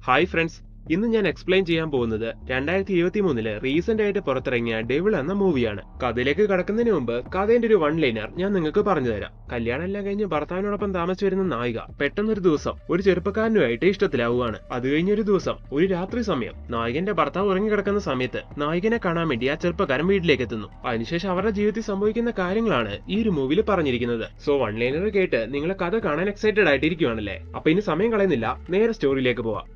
Hi friends, ഇന്ന് ഞാൻ explain ചെയ്യാൻ പോകുന്നത് 2023 റീസെന്റ് ആയിട്ട് പുറത്തിറങ്ങിയ ഡെവിൾ എന്ന മൂവിയാണ്. കഥയിലേക്ക് കടക്കുന്നതിന് മുമ്പ് കഥയുടെ ഒരു വൺ ലൈനർ ഞാൻ നിങ്ങൾക്ക് പറഞ്ഞു തരാം. കല്യാണം എല്ലാം കഴിഞ്ഞ് ഭർത്താവിനോടൊപ്പം താമസിച്ചു വരുന്ന നായിക പെട്ടെന്നൊരു ദിവസം ഒരു ചെറുപ്പക്കാരനുമായിട്ട് ഇഷ്ടത്തിലാവുകയാണ്. അത് കഴിഞ്ഞൊരു ദിവസം ഒരു രാത്രി സമയം നായകന്റെ ഭർത്താവ് ഉറങ്ങിക്കിടക്കുന്ന സമയത്ത് നായകനെ കാണാൻ വേണ്ടി ആ ചെറുപ്പക്കാരൻ വീട്ടിലേക്ക് എത്തുന്നു. അതിനുശേഷം അവരുടെ ജീവിതത്തിൽ സംഭവിക്കുന്ന കാര്യങ്ങളാണ് ഈ ഒരു മൂവിയിൽ പറഞ്ഞിരിക്കുന്നത്. സോ വൺ ലൈനർ കേട്ട് നിങ്ങൾ കഥ കാണാൻ എക്സൈറ്റഡ് ആയിട്ടിരിക്കുവാണല്ലേ? അപ്പൊ ഇനി സമയം കളയുന്നില്ല, നേരെ സ്റ്റോറിയിലേക്ക് പോവാം.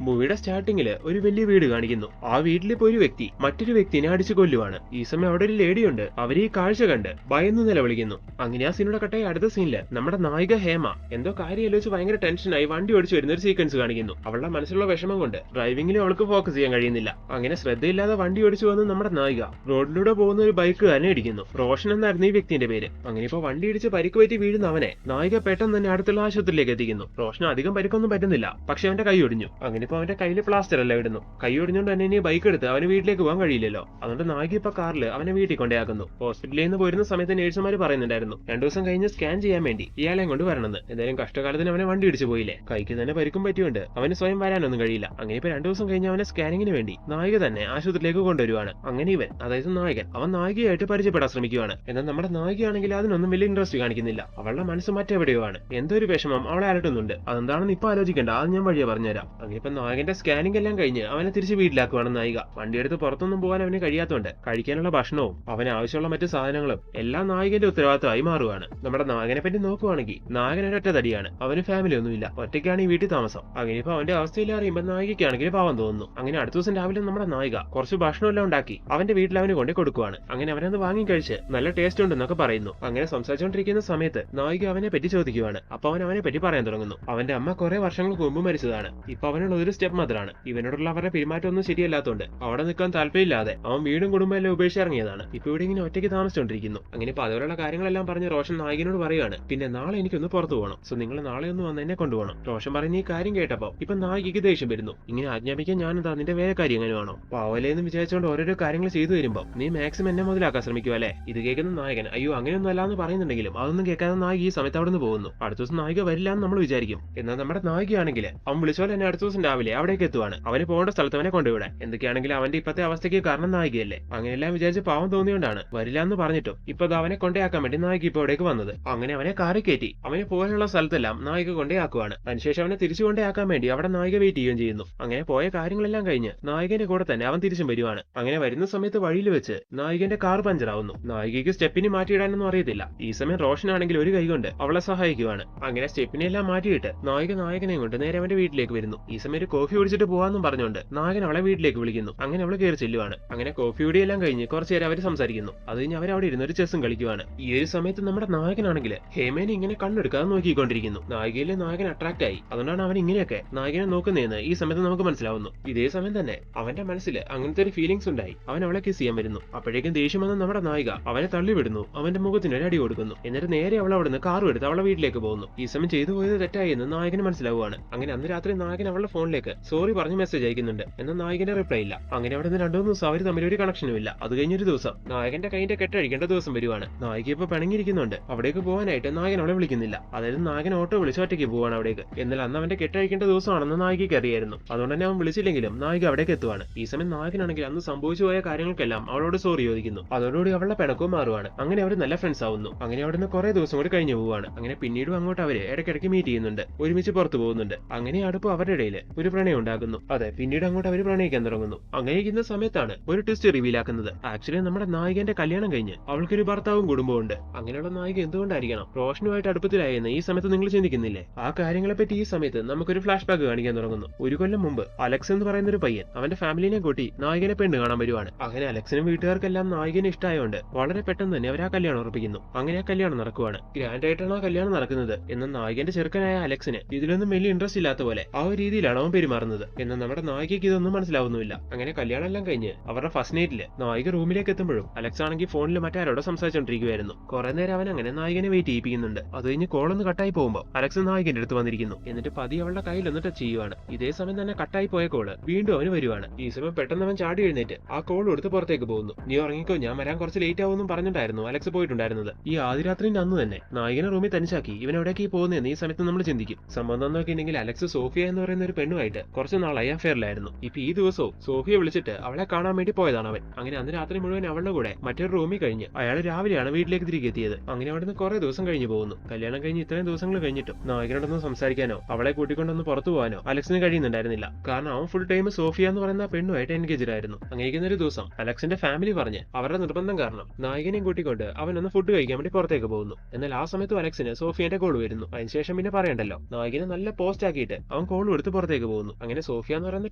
മൂവിയുടെ സ്റ്റാർട്ടിങ്ങില് ഒരു വലിയ വീട് കാണിക്കുന്നു. ആ വീട്ടിലിപ്പോ ഒരു വ്യക്തി മറ്റൊരു വ്യക്തിനെ അടിച്ചു കൊല്ലുവാണ്. ഈ സമയം അവിടെ ഒരു ലേഡിയുണ്ട്. അവര് ഈ കാഴ്ച കണ്ട് ഭയന്ന് നിലവിളിക്കുന്നു. അങ്ങനെ ആ സീനോടെ കട്ടായി അടുത്ത സീനില് നമ്മുടെ നായിക ഹേമ എന്തോ കാര്യം ആലോചിച്ച് ഭയങ്കര ടെൻഷനായി വണ്ടി ഓടിച്ചു വരുന്ന ഒരു സീക്വൻസ് കാണിക്കുന്നു. അവളുടെ മനസ്സിലുള്ള വിഷമം കൊണ്ട് ഡ്രൈവിംഗിൽ അവൾക്ക് ഫോക്കസ് ചെയ്യാൻ കഴിയുന്നില്ല. അങ്ങനെ ശ്രദ്ധയില്ലാതെ വണ്ടി ഓടിച്ചു വന്ന് നമ്മുടെ നായിക റോഡിലൂടെ പോകുന്ന ഒരു ബൈക്ക് തന്നെ ഇടിക്കുന്നു. റോഷൻ എന്നായിരുന്നു ഈ വ്യക്തിന്റെ പേര്. അങ്ങനെ ഇപ്പൊ വണ്ടി ഇടിച്ച് പരിക്ക് പറ്റി വീഴുന്ന അവനെ നായിക പെട്ടെന്ന് തന്നെ അടുത്തുള്ള ആശുപത്രിയിലേക്ക് എത്തിക്കുന്നു. റോഷന് അധികം പരിക്കൊന്നും പറ്റുന്നില്ല, പക്ഷെ അവന്റെ കൈ ഒടിഞ്ഞു. അങ്ങനെ ഇപ്പൊ അവന്റെ കയ്യിൽ പ്ലാസ്റ്റർ എല്ലാം ഇടുന്നു. കൈ ഒടിഞ്ഞുകൊണ്ട് തന്നെ ഇനി ബൈക്ക് എടുത്ത് അവന് വീട്ടിലേക്ക് പോകാൻ കഴിയില്ലല്ലോ. അതുകൊണ്ട് നായിക ഇപ്പൊ കാറിൽ അവനെ വീട്ടിൽ കൊണ്ടേയാക്കുന്നു. ഹോസ്പിറ്റലിൽ നിന്ന് പോരുന്ന സമയത്ത് നേഴ്സുമാർ പറയുന്നുണ്ടായിരുന്നു 2 ദിവസം കഴിഞ്ഞ് സ്കാൻ ചെയ്യാൻ വേണ്ടി ഇയാളെയും കൊണ്ട് വരണമെന്ന്. എന്തായാലും കഷ്ടകാലത്തിന് അവനെ വണ്ടി ഇടിച്ചു പോയില്ലേ, കൈക്ക് തന്നെ പരിക്കും പറ്റിയുണ്ട്. അവന് സ്വയം വരാനൊന്നും കഴിയില്ല. അങ്ങനെ ഇപ്പൊ 2 ദിവസം കഴിഞ്ഞ് അവനെ സ്കാനിങ്ങിന് വേണ്ടി നായിക തന്നെ ആശുപത്രിയിലേക്ക് കൊണ്ടുവരുവാണ്. അങ്ങനെ ഇവൻ, അതായത് നായകൻ, അവൻ നായികയായിട്ട് പരിചയപ്പെടാൻ ശ്രമിക്കുകയാണ്. എന്നാൽ നമ്മുടെ നായികയാണെങ്കിൽ അതിനൊന്നും വലിയ ഇൻട്രസ്റ്റ് കാണിക്കുന്നില്ല. അവളുടെ മനസ്സ് മറ്റെവിടെയോ ആണ്. എന്തോ ഒരു വിഷമം അവളെ അലട്ടുന്നുണ്ട്. അതെന്താണെന്ന് ഇപ്പൊ ആലോചിക്കേണ്ട, അത് ഞാൻ വഴിയെ പറഞ്ഞുതരാം. അങ്ങനെ ഇപ്പൊ നായകന്റെ സ്കാനിംഗ് എല്ലാം കഴിഞ്ഞ് അവനെ തിരിച്ച് വീട്ടിലാക്കുവാണ് നായിക. വണ്ടിയെടുത്ത് പുറത്തൊന്നും പോകാൻ അവന് കഴിയാത്തതുകൊണ്ട് കഴിക്കാനുള്ള ഭക്ഷണവും അവന് ആവശ്യമുള്ള മറ്റു സാധനങ്ങളും എല്ലാം നായകന്റെ ഉത്തരവാദിത്തമായി മാറുവാണ്. നമ്മുടെ നായകനെ പറ്റി നോക്കുവാണെങ്കിൽ നായകൻ ഒരൊറ്റ തടിയാണ്. അവന് ഫാമിലി ഒന്നുമില്ല, ഒറ്റയ്ക്കാണ് ഈ വീട്ടിൽ താമസം. അങ്ങനെ ഇപ്പൊ അവന്റെ അവസ്ഥയിൽ അറിയുമ്പോൾ നായികയ്ക്കാണെങ്കിൽ പാവം തോന്നുന്നു. അങ്ങനെ അടുത്ത ദിവസം രാവിലെ നമ്മുടെ നായിക കുറച്ച് ഭക്ഷണം എല്ലാം ഉണ്ടാക്കി അവന്റെ വീട്ടിൽ അവന് കൊണ്ടു കൊടുക്കുവാണ്. അങ്ങനെ അവനത് വാങ്ങി കഴിച്ച് നല്ല ടേസ്റ്റ് ഉണ്ടെന്നൊക്കെ പറയുന്നു. അങ്ങനെ സംസാരിച്ചുകൊണ്ടിരിക്കുന്ന സമയത്ത് നായിക അവനെ പറ്റി ചോദിക്കുവാണ്. അപ്പൊ അവൻ അവനെ പറ്റി പറയാൻ തുടങ്ങുന്നു. അവന്റെ അമ്മ കുറെ വർഷങ്ങൾക്ക് മുമ്പ് മരിച്ചതാണ്. ഇപ്പൊ അവനുള്ള ഒരു സ്റ്റെപ്പ് മദറാണ്. ഇവനോടുള്ള അവരുടെ പെരുമാറ്റം ഒന്നും ശരിയല്ലാത്തതുകൊണ്ട് അവിടെ നിൽക്കാൻ താല്പര്യമില്ലാതെ അവൻ വീടും കുടുംബം എല്ലാം ഉപേക്ഷിച്ചിറങ്ങിയതാണ്. ഇപ്പൊ ഇവിടെ ഇങ്ങനെ ഒറ്റയ്ക്ക് താമസിച്ചുകൊണ്ടിരിക്കുന്നു. അങ്ങനെ ഇപ്പൊ അതുപോലുള്ള കാര്യങ്ങളെല്ലാം പറഞ്ഞ് റോഷൻ നായകനോട് പറയുകയാണ്, പിന്നെ നാളെ എനിക്കൊന്ന് പുറത്തു പോകണം. സോ നിങ്ങൾ നാളെ ഒന്ന് വന്ന് എന്നെ കൊണ്ടുപോകണം. റോഷൻ പറഞ്ഞ ഈ കാര്യം കേട്ടപ്പോ ഇപ്പൊ നായികയ്ക്ക് ദേഷ്യം വരുന്നു. ഇങ്ങനെ ആജ്ഞാപിക്കാൻ ഞാനെന്താ നിന്റെ വേലക്കാരി എങ്ങനെയാണോ? പാവലേന്ന് വിചാരിച്ചുകൊണ്ട് ഓരോരോ കാര്യങ്ങൾ ചെയ്തു വരുമ്പോ നീ മാക്സിമം എന്നെ മുതലാക്കാൻ ശ്രമിക്കുക അല്ലേ? ഇത് കേൾക്കുന്ന നായകൻ അയ്യോ അങ്ങനെയൊന്നും അല്ലാന്ന് പറയുന്നുണ്ടെങ്കിലും അതൊന്നും കേൾക്കാതെ നായിക ഈ സമയത്ത് അവിടെ നിന്ന് പോകുന്നു. അടുത്ത ദിവസം നായിക വരില്ല എന്ന് നമ്മൾ വിചാരിക്കും. എന്നാൽ നമ്മുടെ നായികയാണെങ്കിൽ അവൻ വിളിച്ചോലെ തന്നെ അടുത്ത ദിവസം രാവിലെ അവിടേക്ക് എത്തുവാണ്. അവന് പോകേണ്ട സ്ഥലത്ത് അവനെ കൊണ്ടുവിടാൻ. എന്തൊക്കെയാണെങ്കിലും അവന്റെ ഇപ്പത്തെ അവസ്ഥയ്ക്ക് കാരണം നായികയല്ലേ. അങ്ങനെയെല്ലാം വിചാരിച്ച് പാവം തോന്നിയോണ്ടാണ് വരില്ല എന്ന് പറഞ്ഞിട്ടും ഇപ്പൊ അവനെ കൊണ്ടേയാക്കാൻ വേണ്ടി നായിക ഇപ്പൊ ഇവിടേക്ക് വന്നത്. അങ്ങനെ അവനെ കാറി കയറ്റി അവന് പോകാനുള്ള സ്ഥലത്തെല്ലാം നായിക കൊണ്ടേയാക്കുവാണ്. അതിനുശേഷം അവനെ തിരിച്ചു കൊണ്ടേയാക്കാൻ വേണ്ടി അവിടെ നായിക വെയിറ്റ് ചെയ്യുകയും ചെയ്യുന്നു. അങ്ങനെ പോയ കാര്യങ്ങളെല്ലാം കഴിഞ്ഞ് നായികന്റെ കൂടെ തന്നെ അവൻ തിരിച്ചും വരുവാണ്. അങ്ങനെ വരുന്ന സമയത്ത് വഴിയിൽ വെച്ച് നായികന്റെ കാർ പഞ്ചറാവുന്നു. നായികയ്ക്ക് സ്റ്റെപ്പിന് മാറ്റിയിടാനൊന്നും അറിയത്തില്ല. ഈ സമയം റോഷനാണെങ്കിൽ ഒരു കൈ കൊണ്ട് അവളെ സഹായിക്കുവാണ്. അങ്ങനെ സ്റ്റെപ്പിനെ എല്ലാം മാറ്റിയിട്ട് നായകനെയും കൊണ്ട് നേരെ അവന്റെ വീട്ടിലേക്ക് വരുന്നു. ഈ സമയം ഒരു കോഫി കുടിച്ചിട്ട് പോവാന്നും പറഞ്ഞുകൊണ്ട് നായകൻ അവളെ വീട്ടിലേക്ക് വിളിക്കുന്നു. അങ്ങനെ അവള് കയറി ചെല്ലുവാണ്. അങ്ങനെ കോഫി കുടിയെല്ലാം കഴിഞ്ഞ് കുറച്ചു നേരം അവര് സംസാരിക്കുന്നു. അത് കഴിഞ്ഞ് അവരവിടെ ഇരുന്ന് ഒരു ചെസ്സും കളിക്കുവാണ്. ഈ ഒരു സമയത്ത് നമ്മുടെ നായകനാണെങ്കിൽ ഹേമേനെ ഇങ്ങനെ കണ്ണെടുക്കാതെ നോക്കിക്കൊണ്ടിരിക്കുന്നു. നായികയിലെ നായകൻ അട്രാക്ട് ആയി. അതുകൊണ്ടാണ് അവൻ ഇങ്ങനെയൊക്കെ നായകനെ നോക്കുന്നതെന്ന് ഈ സമയത്ത് നമുക്ക് മനസ്സിലാവുന്നു. ഇതേ സമയം തന്നെ അവന്റെ മനസ്സിൽ അങ്ങനത്തെ ഒരു ഫീലിംഗ്സ് ഉണ്ടായി. അവൻ അവളെ കിസ് ചെയ്യാൻ വരുന്നു. അപ്പോഴേക്കും ദേഷ്യം വന്ന നമ്മുടെ നായിക അവനെ തള്ളിവിടുന്നു. അവന്റെ മുഖത്തിന് ഒരു അടി കൊടുക്കുന്നു. എന്നിട്ട് നേരെ അവൾ അവിടുന്ന് കാറും എടുത്ത് അവളെ വീട്ടിലേക്ക് പോകുന്നു. ഈ സമയം ചെയ്തു പോയത് തെറ്റായി എന്ന് നായകന് മനസ്സിലാവുകയാണ്. അങ്ങനെ അന്ന് രാത്രി നായകൻ അവളുടെ ഫോണിലേക്ക് സോറി പറഞ്ഞ് മെസ്സേജ് അയക്കുന്നുണ്ട്. എന്നാൽ നായകന്റെ റിപ്ലൈ ഇല്ല. അങ്ങനെ അവിടെ നിന്ന് 2-3 ദിവസം അവർ തമ്മിൽ ഒരു കണക്ഷനും ഇല്ല. അത് കഴിഞ്ഞൊരു ദിവസം നായകന്റെ കൈന്റെ കെട്ടഴിക്കേണ്ട ദിവസം വരുവാണ്. നായിക ഇപ്പൊ പിണങ്ങിയിരിക്കുന്നുണ്ട്. അവിടേക്ക് പോകാനായിട്ട് നായകൻ അവളെ വിളിക്കുന്നില്ല. അതായത് നായകൻ ഓട്ടോ വിളിച്ച് ഒറ്റയ്ക്ക് പോവാണ് അവിടേക്ക്. എന്നാൽ അന്ന് അവന്റെ കെട്ടഴിക്കേണ്ട ദിവസമാണെന്ന് നായികയ്ക്ക് അറിയായിരുന്നു. അതുകൊണ്ട് തന്നെ അവൻ വിളിച്ചില്ലെങ്കിലും നായിക അവിടേക്ക് എത്തുവാണ്. ഈ സമയം നായകനാണെങ്കിൽ അന്ന് സംഭവിച്ചു പോയ കാര്യങ്ങൾക്കെല്ലാം അവളോട് സോറി ചോദിക്കുന്നു. അതോടുകൂടി അവളുടെ പിണക്കവും മാറുവാണ്. അങ്ങനെ അവർ നല്ല ഫ്രണ്ട്സ് ആവുന്നു. അങ്ങനെ അവിടുന്ന് കുറെ ദിവസം കൂടി കഴിഞ്ഞു പോവാണ്. അങ്ങനെ പിന്നീടും അങ്ങോട്ട് അവര് ഇടയ്ക്കിടയ്ക്ക് മീറ്റ് ചെയ്യുന്നുണ്ട്. ഒരുമിച്ച് പുറത്തു പോകുന്നുണ്ട്. അങ്ങനെ അടുപ്പ് അവരുടെ ഇടയിൽ ഒരു പ്രണയം ഉണ്ടാകുന്നു. അതെ, പിന്നീട് അങ്ങോട്ട് അവർ പ്രണയിക്കാൻ തുടങ്ങുന്നു. അങ്ങനെ ഇരിക്കുന്ന സമയത്താണ് ഒരു ട്വിസ്റ്റ് റിവീൽ ആക്കുന്നത്. ആക്ച്വലി നമ്മുടെ നായികന്റെ കല്യാണം കഴിഞ്ഞ് അവൾക്കൊരു ഭർത്താവും കുടുംബവും ഉണ്ട്. അങ്ങനെയുള്ള നായിക എന്തുകൊണ്ടായിരിക്കണം റോഷനുമായിട്ട് അടുപ്പത്തിലായെന്ന് ഈ സമയത്ത് നിങ്ങൾ ചിന്തിക്കുന്നില്ലേ? ആ കാര്യങ്ങളെ പറ്റി ഈ സമയത്ത് നമുക്കൊരു ഫ്ലാഷ് ബാക്ക് കാണിക്കാൻ തുടങ്ങുന്നു. ഒരു കൊല്ലം മുമ്പ് അലക്സ് എന്ന് പറയുന്ന ഒരു പയ്യൻ അവന്റെ ഫാമിലിനെ കൂട്ടി നായികനെ പെണ്ണ് കാണാൻ വരുവാണ്. അങ്ങനെ അലക്സിനും വീട്ടുകാർക്കെല്ലാം നായികനെ ഇഷ്ടമായോണ്ട് വളരെ പെട്ടെന്ന് തന്നെ അവർ ആ കല്യാണം ഉറപ്പിക്കുന്നു. അങ്ങനെ ആ കല്യാണം നടക്കുവാണ്. ഗ്രാൻഡ് ആയിട്ടാണ് ആ കല്യാണം നടക്കുന്നത്. എന്നാൽ നായികന്റെ ചെറുക്കനായ അലക്സിന് ഇതിലൊന്നും വലിയ ഇൻട്രസ്റ്റ് ഇല്ലാത്ത പോലെ ആ ഒരു രീതിയിലാണ് അവൻ പെരുമാറുന്നത്. എന്നാൽ നമ്മുടെ നായികയ്ക്ക് ഇതൊന്നും മനസ്സിലാവുന്നില്ല. അങ്ങനെ കല്യാണം എല്ലാം കഴിഞ്ഞ് അവരുടെ ഫസ്റ്റ് നൈറ്റില് നായിക റൂമിലേക്ക് എത്തുമ്പോഴും അലക്സ് ആണെങ്കിൽ ഫോണിൽ മറ്റാരോടെ സംസാരിച്ചോണ്ടിരിക്കുവായിരുന്നു. കുറെ നേരം അവൻ അങ്ങനെ നായികനെ വെയിറ്റ് ചെയ്യിപ്പിക്കുന്നുണ്ട്. അത് കഴിഞ്ഞ് കോളൊന്ന് കട്ടായി പോകുമ്പോൾ അലക്സ് നായികന്റെ അടുത്ത് വന്നിരിക്കുന്നു. എന്നിട്ട് പതി അവളുടെ കയ്യിൽ ഒന്ന് ടച്ച് ചെയ്യുവാണ്. ഇതേ സമയം തന്നെ കട്ടായി പോയ കോള് വീണ്ടും അവന് വരുവാണ്. ഈ സമയം പെട്ടെന്ന് അവൻ ചാടി എഴുന്നേറ്റ് ആ കോൾ എടുത്ത് പുറത്തേക്ക് പോകുന്നു. നീ ഉറങ്ങിക്കോ, ഞാൻ വരാൻ കുറച്ച് ലേറ്റ് ആവുമെന്നും പറഞ്ഞിട്ടായിരുന്നു അലക്സ് പോയിട്ടുണ്ടായിരുന്നത്. ഈ ആദ്യ രാത്രിന്റെ അന്ന് തന്നെ നായികനെ റൂമിൽ തനിച്ചാക്കി ഇവൻ എവിടേക്ക് പോകുന്നതെന്ന് ഈ സമയത്ത് നമ്മൾ ചിന്തിക്കും. സംബന്ധം നോക്കിയിട്ടുണ്ടെങ്കിൽ അലക്സ് സോഫിയ എന്ന് പറയുന്ന ഒരു പെണ്ണുമായിട്ട് സോഫിയുമായിട്ട് കുറച്ച് നാളായി അഫെയറിലായിരുന്നു. ഇപ്പൊ ഈ ദിവസവും സോഫിയെ വിളിച്ചിട്ട് അവളെ കാണാൻ വേണ്ടി പോയതാണ് അവൻ. അങ്ങനെ അന്ന് രാത്രി മുഴുവൻ അവളുടെ കൂടെ മറ്റൊരു റൂമിൽ കഴിഞ്ഞ് അയാൾ രാവിലെയാണ് വീട്ടിലേക്ക് തിരികെ എത്തിയത്. അങ്ങനെ അവിടുന്ന് കുറെ ദിവസം കഴിഞ്ഞു പോകുന്നു. കല്യാണം കഴിഞ്ഞ് ഇത്രയും ദിവസങ്ങൾ കഴിഞ്ഞിട്ടും നായകനോടൊന്നും സംസാരിക്കാനോ അവളെ കൂട്ടിക്കൊണ്ടൊന്ന് പുറത്തു പോകാനോ അലക്സിന് കഴിയുന്നുണ്ടായിരുന്നില്ല. കാരണം അവൻ ഫുൾ ടൈം സോഫിയ എന്ന് പറയുന്ന പെണ്ണുമായിട്ട് എൻഗേജ്ഡ് ആയിരുന്നു. അങ്ങനെ ഒരു ദിവസം അലക്സിന്റെ ഫാമിലി പറഞ്ഞ് അവരുടെ നിർബന്ധം കാരണം നായകനെയും കൂട്ടിക്കൊണ്ട് അവനൊന്ന് ഫുഡ് കഴിക്കാൻ വേണ്ടി പുറത്തേക്ക് പോകുന്നു. എന്നാൽ ആ സമയത്തും അലക്സിന് സോഫിയന്റെ കോൾ വരുന്നു. അതിനുശേഷം പിന്നെ പറയണ്ടല്ലോ, നായകനെ നല്ല പോസ്റ്റ് ആക്കിയിട്ട് അവൻ കോൾ എടുത്ത് പുറത്തേക്ക് പോകുന്നു. അങ്ങനെ സോഫിയ എന്ന് പറയുന്ന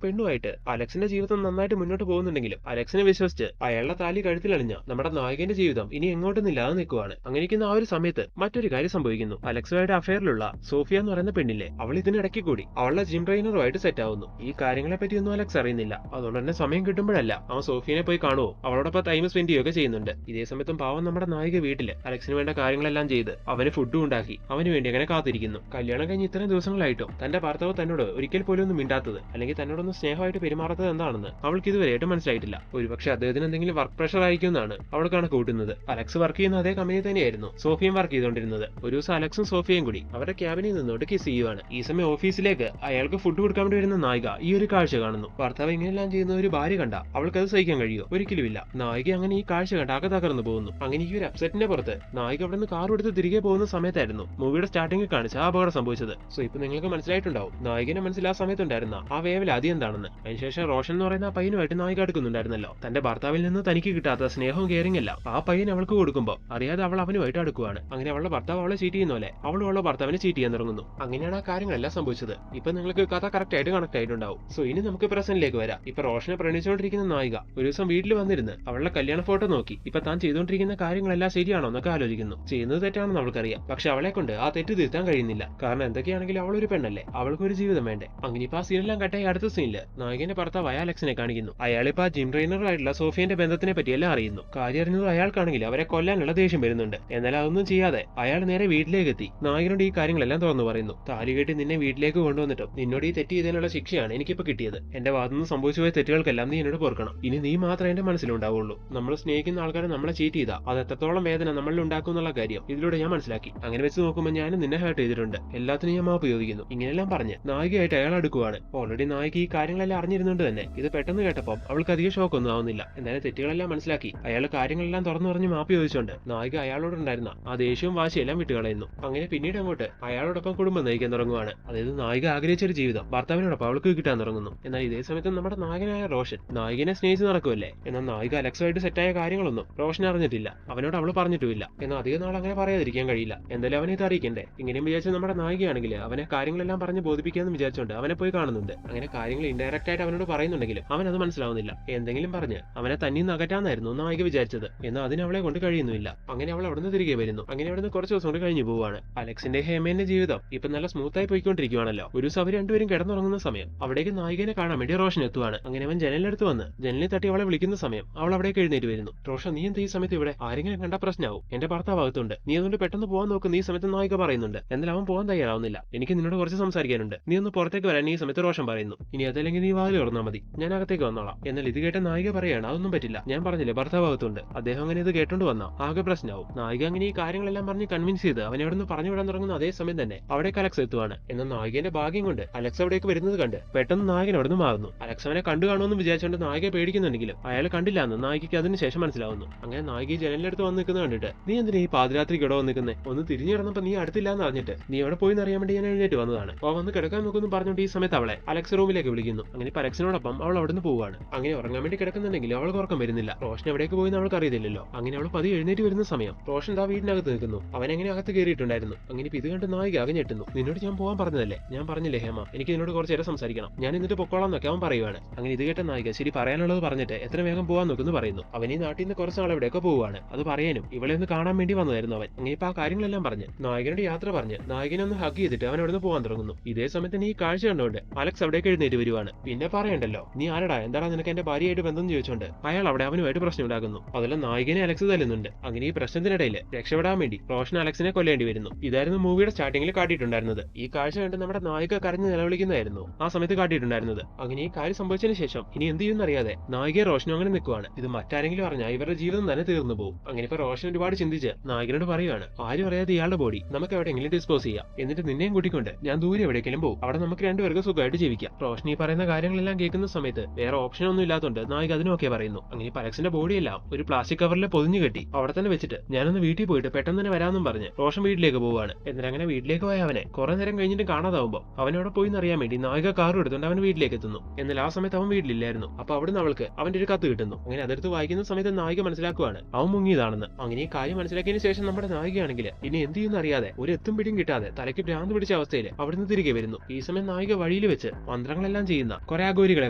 പെണ്ണുമായിട്ട് അലക്സിന്റെ ജീവിതം നന്നായിട്ട് മുന്നോട്ട് പോകുന്നുണ്ടെങ്കിലും അലക്സിനെ വിശ്വസിച്ച് അയാളുടെ താലി കഴുത്തിലണിഞ്ഞ നമ്മുടെ നായകന്റെ ജീവിതം ഇനി എങ്ങോട്ടും ഇല്ലാതെ നിൽക്കുവാണ്. അങ്ങനെയിരിക്കുന്ന ആ ഒരു സമയത്ത് മറ്റൊരു കാര്യം സംഭവിക്കുന്നു. അലക്സുമായിട്ട് അഫെയറിലുള്ള സോഫിയ എന്ന് പറയുന്ന പെണ്ണില്ലേ, അവൾ ഇതിനിടയ്ക്ക് കൂടി അവളുടെ ജിം ട്രെയിനറുമായിട്ട് സെറ്റ് ആവുന്നു. ഈ കാര്യങ്ങളെ പറ്റിയൊന്നും അലക്സ് അറിയുന്നില്ല. അതുകൊണ്ട് തന്നെ സമയം കിട്ടുമ്പോഴല്ല അവൻ സോഫിയനെ പോയി കാണുവോ അവളോടൊപ്പം ടൈം സ്പെൻഡ് ചെയ്യുകയൊക്കെ ചെയ്യുന്നുണ്ട്. ഇതേ സമയത്തും പാവം നമ്മുടെ നായിക വീട്ടില് അലക്സിന് വേണ്ട കാര്യങ്ങളെല്ലാം ചെയ്ത് അവന് ഫുഡും ഉണ്ടാക്കി അവന് വേണ്ടി അങ്ങനെ കാത്തിരിക്കുന്നു. കല്യാണം കഴിഞ്ഞ് ഇത്രയും ദിവസങ്ങളായിട്ടും തന്റെ ഭർത്താവ് തന്നോട് ഒരിക്കൽ പോലും ഒന്നും മിണ്ടാത്തത് അല്ലെങ്കിൽ തന്നോടൊന്ന് സ്നേഹമായിട്ട് പെരുമാറാത്തത് എന്താണെന്ന് അവൾക്ക് ഇതുവരെയായിട്ട് മനസ്സിലായിട്ടില്ല. ഒരുപക്ഷെ അദ്ദേഹത്തിന് എന്തെങ്കിലും വർക്ക് പ്രഷർ ആയിരിക്കുമെന്നാണ് അവൾ കണക്ക് കൂട്ടുന്നത്. അലക്സ് വർക്ക് ചെയ്യുന്ന അതേ കമ്പനി തന്നെയായിരുന്നു സോഫിയും വർക്ക് ചെയ്തുകൊണ്ടിരുന്നത്. ഒരു ദിവസം അലക്സും സോഫിയയും കൂടി അവരുടെ ക്യാബിനിൽ നിന്നോട്ട് കിസ് ചെയ്യുവാണ്. ഈ സമയം ഓഫീസിലേക്ക് അയാൾക്ക് ഫുഡ് കൊടുക്കാൻ വേണ്ടി വരുന്ന നായിക ഈ ഒരു കാഴ്ച കാണുന്നു. ഭർത്താവ് ഇങ്ങനെയെല്ലാം ചെയ്യുന്ന ഒരു ഭാര്യ കണ്ട അവൾക്ക് അത് സഹിക്കാൻ കഴിയോ? ഒരിക്കലുമില്ല. നായിക അങ്ങനെ ഈ കാഴ്ച കണ്ട് ആകെ തകർന്നു പോകുന്നു. അങ്ങനെ ഈ ഒരു അപ്സെറ്റിന്റെ പുറത്ത് നായിക അവിടെ നിന്ന് കാർ എടുത്ത് തിരികെ പോകുന്ന സമയത്തായിരുന്നു മൂവിയുടെ സ്റ്റാർട്ടിംഗിൽ കാണിച്ച ആ അപകടം സംഭവിച്ചത്. സോ ഇപ്പൊ നിങ്ങൾക്ക് മനസ്സിലായിട്ടുണ്ടാവും നായികന്റെ മനസ്സിൽ ആ സമയത്തുണ്ടായിരുന്ന ആ വേവലാതി എന്താണെന്ന്. അതിനുശേഷം റോഷൻ എന്ന് പറയുന്ന ആ പയ്യനുമായിട്ട് നായിക അടുക്കുന്നുണ്ടായിരുന്നല്ലോ. തന്റെ ഭർത്താവിൽ നിന്ന് തനിക്ക് കിട്ടാത്ത സ്നേഹവും കെയറിംഗ് അല്ല ആ പയ്യൻ അവൾക്ക് കൊടുക്കുമ്പോൾ അറിയാതെ അവൾ അവനുമായിട്ട് അടുക്കുവാണ്. അങ്ങനെ അവളുടെ ഭർത്താവ് അവളെ ചീറ്റ് ചെയ്യുന്ന പോലെ അവളും അവളുടെ ഭർത്താവിനെ ചീറ്റ് ചെയ്യാൻ തുടങ്ങുന്നു. അങ്ങനെയാണ് ആ കാര്യങ്ങളെല്ലാം സംഭവിച്ചത്. ഇപ്പൊ നിങ്ങൾക്ക് കഥ കറക്റ്റ് ആയിട്ട് കണക്ട് ആയിട്ടുണ്ടാവും. സോ ഇനി നമുക്ക് പ്രസന്റിലേക്ക് വരാം. ഇപ്പൊ റോഷനെ പ്രണയിച്ചുകൊണ്ടിരിക്കുന്ന നായിക ഒരു ദിവസം വീട്ടിൽ വന്നിരുന്ന് അവളുടെ കല്യാണ ഫോട്ടോ നോക്കി ഇപ്പൊ താൻ ചെയ്തുകൊണ്ടിരിക്കുന്ന കാര്യങ്ങളെല്ലാം ശരിയാണോ എന്നൊക്കെ ആലോചിക്കുന്നു. ചെയ്യുന്നത് തെറ്റാണെന്ന് അവൾക്കറിയാം. പക്ഷെ അവളെ കൊണ്ട് ആ തെറ്റ് തിരുത്താൻ കഴിയുന്നില്ല. കാരണം എന്തൊക്കെയാണെങ്കിലും അവളൊരു പെണ്ണല്ലേ, അവൾക്ക് ഒരു ജീവിതം വേണ്ടേ. അങ്ങനെ ഇപ്പൊ ആ സീനെല്ലാം കട്ടായി അടുത്ത സീനില് നായകന്റെ ഭർത്താവായ അലക്സിനെ കാണിക്കുന്നു. അയാളിപ്പോ ആ ജിം ട്രെയിനറായിട്ടുള്ള സോഫിയന്റെ ബന്ധത്തിനെ പറ്റിയെല്ലാം അറിയുന്നു. കാര്യം അറിഞ്ഞത് അയാൾക്കാണെങ്കിൽ അവരെ കൊല്ലാനുള്ള ദേഷ്യം വരുന്നുണ്ട്. എന്നാൽ അതൊന്നും ചെയ്യാതെ അയാൾ നേരെ വീട്ടിലേക്ക് എത്തി നായകനോട് ഈ കാര്യങ്ങളെല്ലാം തുറന്നു പറയുന്നു. താലി കെട്ടി നിന്നെ വീട്ടിലേക്ക് കൊണ്ടുവന്നിട്ടും നിന്നോട് ഈ തെറ്റ് ചെയ്തതിനുള്ള ശിക്ഷയാണ് എനിക്കിപ്പോ കിട്ടിയത്. എന്റെ ഭാഗത്തുനിന്ന് സംഭവിച്ചു പോയ തെറ്റുകൾക്കെല്ലാം നീ എന്നോട് പൊറുക്കണം. ഇനി നീ മാത്രമേ എന്റെ മനസ്സിലുണ്ടാവുള്ളൂ. നമ്മൾ സ്നേഹിക്കുന്ന ആൾക്കാരെ നമ്മളെ ചീറ്റ് ചെയ്താ അത് എത്രത്തോളം വേദന നമ്മളിൽ ഉണ്ടാക്കും എന്നുള്ള കാര്യം ഇതിലൂടെ ഞാൻ മനസ്സിലാക്കി. അങ്ങനെ വെച്ച് നോക്കുമ്പോൾ ഞാനും നിന്നെ ഹേർട്ട് ചെയ്തിട്ടുണ്ട്. എല്ലാത്തിനും ഞാൻ മാപ്പ് ചോദിക്കുന്നു. ഇങ്ങനെയെല്ലാം പറഞ്ഞ് നായികയായിട്ട് അയാൾ അടുക്കുവാണ്. ഓൾറെഡി നായിക ഈ കാര്യങ്ങളെല്ലാം അറിഞ്ഞിരുന്നുണ്ട് തന്നെ ഇത് പെട്ടെന്ന് കേട്ടപ്പോൾ അവൾക്ക് അധികം ഷോക്ക് ഒന്നും ആവുന്നില്ല. എന്തായാലും തെറ്റുകളെല്ലാം മനസ്സിലാക്കി അയാൾ കാര്യങ്ങളെല്ലാം തുറന്നു പറഞ്ഞ് മാപ്പ് ചോദിച്ചുകൊണ്ട് നായിക അയാളോടുണ്ടായിരുന്ന ആ ദേഷ്യവും വാശിയെല്ലാം വിട്ടുകളയുന്നു. അങ്ങനെ പിന്നീട് അങ്ങോട്ട് അയാളോടൊപ്പം കുടുംബം നയിക്കാൻ തുടങ്ങുവാണ്. അതായത് നായിക ആഗ്രഹിച്ച ഒരു ജീവിതം ഭർത്താവിനോടൊപ്പം അവൾക്ക് കിട്ടാൻ തുടങ്ങുന്നു. എന്നാൽ ഇതേ സമയത്ത് നമ്മുടെ നായകനായ റോഷൻ നായികനെ സ്നേഹിച്ച് നടക്കുമല്ലേ. എന്നാൽ നായിക അലക്സുമായിട്ട് സെറ്റായ കാര്യങ്ങളൊന്നും റോഷൻ അറിഞ്ഞിട്ടില്ല. അവനോട് അവൾ പറഞ്ഞിട്ടുമില്ല. എന്നാൽ അധികം നാൾ അങ്ങനെ പറയാതിരിക്കാൻ കഴിയില്ല. എന്തായാലും അവനെ ഇത് അറിയിക്കണ്ടേ. ഇങ്ങനെയും വിചാരിച്ച് നമ്മുടെ നായികയാണെങ്കിൽ അവനെ കാര്യങ്ങളെല്ലാം പറഞ്ഞ് ബോധിപ്പിക്കാമെന്ന് വിചാരിച്ചുകൊണ്ട് അവനെ പോയി കാണുന്നുണ്ട്. അങ്ങനെ കാര്യങ്ങൾ ഇൻഡയറക്റ്റ് ആയിട്ട് അവനോട് പറയുന്നുണ്ടെങ്കിലും അവൻ അത് മനസ്സിലാവുന്നില്ല. എന്തെങ്കിലും പറഞ്ഞ് അവനെ തന്നിൽ നിന്ന് അകറ്റാന്നായിരുന്നു നായിക വിചാരിച്ചത്. എന്നാൽ അതിന് അവളെ കൊണ്ട് കഴിയുന്നില്ല. അങ്ങനെ അവൾ അവിടുന്ന് തിരികെ വരുന്നു. അങ്ങനെ അവിടുന്ന് കുറച്ച് ദിവസം കൊണ്ട് കഴിഞ്ഞു പോവാണ്. അലക്സിന്റെ ഹേമേന്റെ ജീവിതം ഇപ്പൊ നല്ല സ്മൂത്തായി പോയിക്കൊണ്ടിരിക്കുവാണല്ലോ. ഒരു ദിവസം അവർ രണ്ടുപേരും കിടന്നുറങ്ങുന്ന സമയം അവിടേക്ക് നായികനെ കാണാൻ വേണ്ടി റോഷൻ എത്തുവാണ്. അങ്ങനെ അവൻ ജനലിനടുത്ത് വന്ന് ജനലിൽ തട്ടി അവളെ വിളിക്കുന്ന സമയം അവൾ അവിടേക്ക് എഴുന്നേറ്റ് വരുന്നു. റോഷൻ നീ എന്താ ഈ സമയത്ത് ഇവിടെ? ആരെങ്കിലും കണ്ട പ്രശ്നമാവും. എന്റെ ഭർത്താവാകത്തുണ്ട്. നീ അതുകൊണ്ട് പെട്ടെന്ന് പോകാൻ നോക്കുന്ന ഈ സമയത്ത് നായിക പറയുന്നുണ്ട്. എന്നാൽ അവൻ പോകാൻ തയ്യാറാവുന്നില്ല. എനിക്ക് നിന്നോട് കുറച്ച് സംസാരിക്കാനുണ്ട്. നീ ഒന്ന് പുറത്തേക്ക് വരാൻ ഈ സമയത്ത് റോഷൻ പറയുന്നു. ഇനി അതല്ലെങ്കിൽ നീ വാതിൽ തുറന്നാൽ മതി, ഞാൻ അകത്തേക്ക് വന്നോളാം. എന്നാൽ ഇത് കേട്ട നായിക പറയാണ് അതൊന്നും പറ്റില്ല, ഞാൻ പറഞ്ഞില്ലേ ഭർത്താവാകത്തുണ്ട്. അദ്ദേഹം അങ്ങനെ ഇത് കേട്ടോണ്ട് വന്ന ആകെ പ്രശ്നമാവും. നായിക അങ്ങനെ ഈ കാര്യങ്ങളെല്ലാം പറഞ്ഞ് കൺവിൻസ് ചെയ്ത് അവനെ അവിടെ നിന്ന് പറഞ്ഞു വിടാൻ തുടങ്ങുന്ന അതേ സമയം തന്നെ അവിടേക്ക് അലക്സ് എത്തുവാണ്. എന്നാൽ നായികന്റെ ഭാഗ്യം കൊണ്ട് അലക്സ് അവിടേക്ക് വരുന്നത് കണ്ട് പെട്ടെന്ന് നായകൻ അവിടെ നിന്ന് മാറുന്നു. അലക്സ് അവനെ കണ്ടു കാണുമെന്ന് വിചാരിച്ചുകൊണ്ട് നായിക പേടിക്കുന്നുണ്ടെങ്കിലും അയാൾ കണ്ടില്ല എന്ന് നായികയ്ക്ക് അതിന് ശേഷം മനസ്സിലാവുന്നു. അങ്ങനെ നായിക ജനലിനടുത്ത് വന്ന് നിൽക്കുന്നത് കണ്ടിട്ട് നീ എന്തിനാ ഈ പാതിരാത്രി കിട വന്നിരിക്കുന്നത്? ഒന്ന് തിരിഞ്ഞു കിടന്നപ്പോ നീ അടുത്തില്ല എന്ന് അറിഞ്ഞിട്ട് നീ എവിടെ പോയി അറിയാൻ വേണ്ടി ഞാൻ എഴുന്നേറ്റ് വന്നതാണ്. അപ്പൊ വന്ന് കിടക്കാൻ നോക്കുന്നു പറഞ്ഞുകൊണ്ട് ഈ സമയത്ത് അവളെ അലക്സ് റൂമിലേക്ക് വിളിക്കുന്നു. അങ്ങനെ അലക്സിനോടൊപ്പം അവൾ അവിടെ നിന്ന് പോവാണ്. അങ്ങനെ ഉറങ്ങാൻ വേണ്ടി കിടക്കുന്നുണ്ടെങ്കിൽ അവൾക്ക് ഉറക്കം വരുന്നില്ല. റോഷൻ എവിടേക്ക് പോയി അവൾക്ക് അറിയില്ലല്ലോ. അങ്ങനെ അവൾ പതി എഴുന്നേറ്റ് വരുന്ന സമയം റോഷൻ ആ വീടിനകത്ത് നിൽക്കുന്നു. അവൻ എങ്ങനെ അകത്ത് കയറിയിട്ടുണ്ടായിരുന്നു. അങ്ങനെ ഇത് കണ്ട് നായിക അകഞ്ഞെട്ടുന്നു. നിന്നോട് ഞാൻ പോകാൻ പറഞ്ഞതല്ലേ, ഞാൻ പറഞ്ഞില്ലേ ഹേമ എനിക്ക് നിന്നോട് കുറച്ച് നേരം സംസാരിക്കണം, ഞാൻ എന്നിട്ട് പൊക്കോളാം എന്നൊക്കെ അവൻ പറയുവാണ്. അങ്ങനെ ഇത് കേട്ട നായിക ശരി പറയാനുള്ളത് പറഞ്ഞിട്ട് എത്ര വേഗം പോകാൻ നോക്കുന്നു പറയുന്നു. അവൻ ഈ നാട്ടിൽ നിന്ന് കുറച്ച് നാൾ എവിടെയൊക്കെ പോവാണ്. അത് പറയാനും ഇവളെ ഒന്ന് കാണാൻ വേണ്ടി വന്നതായിരുന്നു അവൻ. അങ്ങനെ ഇപ്പൊ ആ കാര്യങ്ങളെല്ലാം പറഞ്ഞ് നായകനോട് യാത്ര പറഞ്ഞ് നായകനെ ഒന്ന് ഹഗ് ചെയ്തിട്ട് അവൻ അവിടെ നിന്ന് പോകാൻ തുടങ്ങുന്നു. ഇതേ സമയത്ത് നീ കാഴ്ച കണ്ടുകൊണ്ട് അലക്സ് അവിടേക്ക് എഴുന്നേറ്റ് വരുവാണ്. പിന്നെ പറയണ്ടല്ലോ നീ ആരടാ, എന്താടാ നിനക്ക് എന്റെ ഭാര്യയായിട്ട് ബന്ധം ചോദിച്ചോണ്ട് അയാൾ അവിടെ അവനുമായിട്ട് പ്രശ്നം ഉണ്ടാക്കുന്നു. അതെല്ലാം നായകനെ അലക്സ് തല്ലുന്നുണ്ട്. അങ്ങനെ ഈ പ്രശ്നത്തിനിടയിൽ രക്ഷപ്പെടാൻ വേണ്ടി റോഷൻ അലക്സിനെ കൊല്ലേണ്ടി വരുന്നു. ഇതായിരുന്നു മൂവിയുടെ സ്റ്റാർട്ടിംഗിൽ കാട്ടിയിട്ടുണ്ടായിരുന്നത്. ഈ കാഴ്ച കണ്ട് നമ്മുടെ നായിക കരഞ്ഞ് നിലവിളിക്കുന്നതായിരുന്നു ആ സമയത്ത് കാട്ടിയിട്ടുണ്ടായിരുന്നത്. അങ്ങനെ ഈ കാര്യം സംഭവിച്ചതിന് ശേഷം ഇനി എന്ത് ചെയ്യുമെന്ന് അറിയാതെ നായിക റോഷനും അങ്ങനെ നിൽക്കുവാണ്. ഇത് മറ്റാരെങ്കിലും അറിഞ്ഞാൽ ഇവരുടെ ജീവിതം തന്നെ തീർന്നു പോകും. അങ്ങനെ ഇപ്പൊ റോഷൻ ഒരുപാട് ചിന്തിച്ച് നായകനോട് പറയുവാണ് ആരും അറിയാതെ ഇയാളുടെ ബോഡി നമുക്ക് എവിടെയെങ്കിലും ഡിസ്പോസ് ചെയ്യാം, എന്നിട്ട് നിന്നെയും കൂട്ടിക്കൊണ്ട് ഞാൻ ദൂരെ എവിടേക്കെങ്കിലും പോകും, അവിടെ നമുക്ക് രണ്ടുപേർക്കും രണ്ടുപേർക്ക് സുഖമായിട്ട് ജീവിക്കാം. റോഷ്നി പറയുന്ന കാര്യങ്ങളെല്ലാം കേൾക്കുന്ന സമയത്ത് വേറെ ഓപ്ഷൻ ഒന്നും ഇല്ലാത്തതുകൊണ്ട് നായിക അതിനൊക്കെ പറയുന്നു. അങ്ങനെ ഇപ്പൊ അലക്സിന്റെ ബോഡിയെല്ലാം ഒരു പ്ലാസ്റ്റിക് കവറിൽ പൊതിഞ്ഞു കെട്ടി അവിടെ തന്നെ വെച്ചിട്ട് ഞാനൊന്ന് വീട്ടിൽ പോയിട്ട് പെട്ടെന്ന് തന്നെ വരാമെന്നും പറഞ്ഞ് റോഷൻ വീട്ടിലേക്ക് പോവാണ്. എന്നിട്ട് അങ്ങനെ വീട്ടിലേക്ക് പോയ അവനെ കുറെ നേരം കഴിഞ്ഞിട്ട് കാണാതാവുമ്പോൾ അവനവിടെ പോയി അറിയാൻ വേണ്ടി നായിക കാറും എടുത്തുകൊണ്ട് അവൻ വീട്ടിലേക്ക് എത്തുന്നു. എന്നാൽ ആ സമയത്ത് അവൻ വീട്ടിലില്ലായിരുന്നു. അപ്പൊ അവിടുന്ന് അവൾക്ക് അവന്റെ ഒരു കത്ത് കിട്ടുന്നു. അങ്ങനെ അതെടുത്ത് വായിക്കുന്ന സമയത്ത് നായിക മനസ്സിലാക്കുവാണ് അവൻ മുങ്ങിയതാണെന്ന്. അങ്ങനെ ഈ കാര്യം മനസ്സിലാക്കിയതിനു ശേഷം നമ്മുടെ നായികയാണെങ്കിൽ ഇനി എന്ത് ചെയ്യുന്ന അറിയാതെ ഒരു എത്തും പിടിയും കിട്ടാതെ തലയ്ക്ക് ഭ്രാന്ത് പിടിച്ച അവസ്ഥയിൽ അവിടുന്ന് തിരികെ വരുന്നു. ഈ സമയം നായിക വഴിയിൽ വെച്ച് മന്ത്രങ്ങളെല്ലാം ചെയ്യുന്ന കുറെ അഘോരികളെ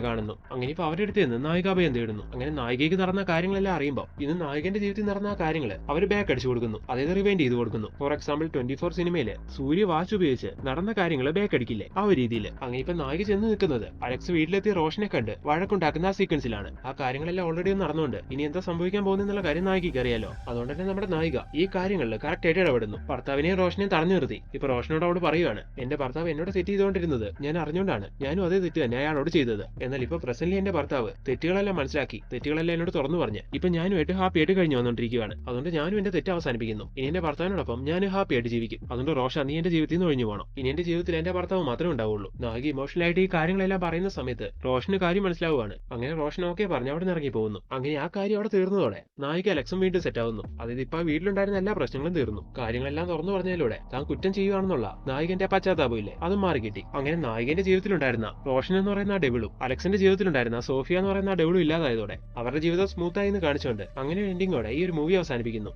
കാണുന്നു. അങ്ങനെ ഇപ്പൊ അവരുടെ അടുത്ത് നിന്ന് നായിക അഭയം തേടുന്നു. അങ്ങനെ നായികയ്ക്ക് നടന്ന കാര്യങ്ങളെല്ലാം അറിയുമ്പോൾ ഇന്ന് നായകന്റെ ജീവിതത്തിൽ നടന്ന ആ കാര്യങ്ങൾ അവർ ബാക്ക് അടിച്ചു കൊടുക്കുന്നു, അതായത് റിവൈൻഡ് ചെയ്ത് കൊടുക്കുന്നു. ഫോർ എക്സാമ്പിൾ 24 സിനിമയില് സൂര്യ വാച്ച് ഉപയോഗിച്ച് നടന്ന കാര്യങ്ങൾ ബാക്ക് അടിക്കില്ലേ, ആ ഒരു രീതിയിൽ. അങ്ങനെ ഇപ്പൊ നായിക ചെന്ന് നിൽക്കുന്നത് അലക്സ് വീട്ടിലെത്തിയ റോഷനെ കണ്ട് വഴക്കുണ്ടാക്കുന്ന ആ സീക്വൻസിലാണ്. ആ കാര്യങ്ങളെല്ലാം ഓൾറെഡി നടന്നുകൊണ്ട് ഇനി എന്താ സംഭവിക്കാൻ പോകുന്നുള്ള കാര്യം നായികയ്ക്ക് അറിയാലോ. അതുകൊണ്ട് തന്നെ നമ്മുടെ നായിക ഈ കാര്യങ്ങളിൽ കറക്റ്റ് ആയിട്ട് ഇടപെടുന്നു. ഭർത്താവിനെയും റോഷനെയും തടഞ്ഞു നിർത്തി ഇപ്പൊ റോഷനോട് അവളോട് പറയുവാണ്, എന്റെ ഭർത്താവ് എന്നോട് തെറ്റ് ചെയ്തുകൊണ്ടിരുന്നത് ഞാൻ അറിഞ്ഞുകൊണ്ടാണ്, ഞാനും അതേ തെറ്റ് തന്നെ അയാളോട് ചെയ്തത്. എന്നാൽ ഇപ്പൊ പ്രസന്റ്ലി എന്റെ ഭർത്താവ് തെറ്റുകളെല്ലാം മനസ്സിലാക്കി തെറ്റുകളെല്ലാം എന്നോട് തുറന്നു പറഞ്ഞ് ഇപ്പൊ ഞാനുമായിട്ട് ഹാപ്പി ആയിട്ട് കഴിഞ്ഞു വന്നുകൊണ്ടിരിക്കുകയാണ്. അതുകൊണ്ട് ഞാനും എന്റെ തെറ്റ് അവസാനിപ്പിക്കുന്നു. ഇനി എന്റെ ഭർത്താവിനോടൊപ്പം ഞാൻ ഹാപ്പി ആയിട്ട് ജീവിക്കും. അതുകൊണ്ട് റോഷ, നീ എന്റെ ജീവിതത്തിൽ നിന്ന് ഒഴിഞ്ഞു പോകണം. ഇനി എന്റെ ജീവിതത്തിൽ എന്റെ ഭർത്താവ് മാത്രമേ ഉണ്ടാവുള്ളൂ. നായിക ഇമോഷണൽ ആയിട്ട് ഈ കാര്യങ്ങളെല്ലാം പറയുന്ന സമയത്ത് റോഷന് കാര്യം മനസ്സിലാവുകയാണ്. അങ്ങനെ റോഷൻ ഓക്കെ പറഞ്ഞ് അവിടെ നിന്ന് ഇറങ്ങി പോകുന്നു. അങ്ങനെ ആ കാര്യം അവിടെ തീർന്നതോടെ നായിക അലക്സും വീണ്ടും സെറ്റ് ആവുന്നു. അതായത് ഇപ്പൊ വീട്ടിലുണ്ടായിരുന്ന എല്ലാ പ്രശ്നങ്ങളും തീർന്നു. കാര്യങ്ങളെല്ലാം തുറന്നു പറഞ്ഞതിലൂടെ താൻ കുറ്റം ചെയ്യുകയാണെന്നുള്ള നായികന്റെ പശ്ചാത്താപം ഇല്ലേ, അതും മാറി കിട്ടി. അങ്ങനെ നായികന്റെ ജീവിതത്തിലുണ്ടായിരുന്ന റോഷൻ എന്ന് പറയുന്ന ആ ഡെവിളും അലക്സിന്റെ ജീവിതത്തിലുണ്ടായിരുന്ന സോഫിയ എന്ന് പറയുന്ന ആ ഡെവിളും ഇല്ലാതായതോടെ അവരുടെ ജീവിതം സ്മൂത്ത് ആയി എന്ന് കാണിച്ചുകൊണ്ട് അങ്ങനെ എൻഡിങ്ങോടെ ഈ ഒരു മൂവി അവസാനിപ്പിക്കുന്നു.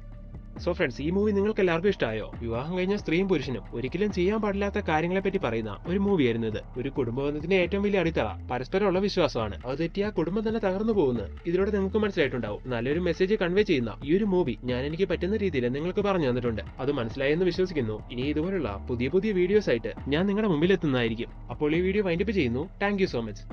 സോ ഫ്രണ്ട്സ്, ഈ മൂവി നിങ്ങൾക്ക് എല്ലാവർക്കും ഇഷ്ടമായോ? വിവാഹം കഴിഞ്ഞ സ്ത്രീയും പുരുഷനും ഒരിക്കലും ചെയ്യാൻ പാടില്ലാത്ത കാര്യങ്ങളെ പറ്റി പറയുന്ന ഒരു മൂവിയായിരുന്നു ഇത്. ഒരു കുടുംബബന്ധത്തിന്റെ ഏറ്റവും വലിയ അടിത്തറ പരസ്പരമുള്ള വിശ്വാസമാണ്. അത് തെറ്റിയ കുടുംബം തന്നെ തകർന്നു പോകുന്നത് ഇതിലൂടെ നിങ്ങൾക്ക് മനസ്സിലായിട്ടുണ്ടാവും. നല്ലൊരു മെസ്സേജ് കൺവേ ചെയ്യുന്ന ഈ ഒരു മൂവി ഞാൻ എനിക്ക് പറ്റുന്ന രീതിയിൽ നിങ്ങൾക്ക് പറഞ്ഞു തന്നിട്ടുണ്ട്. അത് മനസ്സിലായെന്ന് വിശ്വസിക്കുന്നു. ഇനി ഇതുപോലുള്ള പുതിയ പുതിയ വീഡിയോസ് ആയിട്ട് ഞാൻ നിങ്ങളുടെ മുമ്പിൽ എത്തുന്നതായിരിക്കും. അപ്പോൾ ഈ വീഡിയോ വൈൻഡപ്പ് ചെയ്യുന്നു. Thank you so much.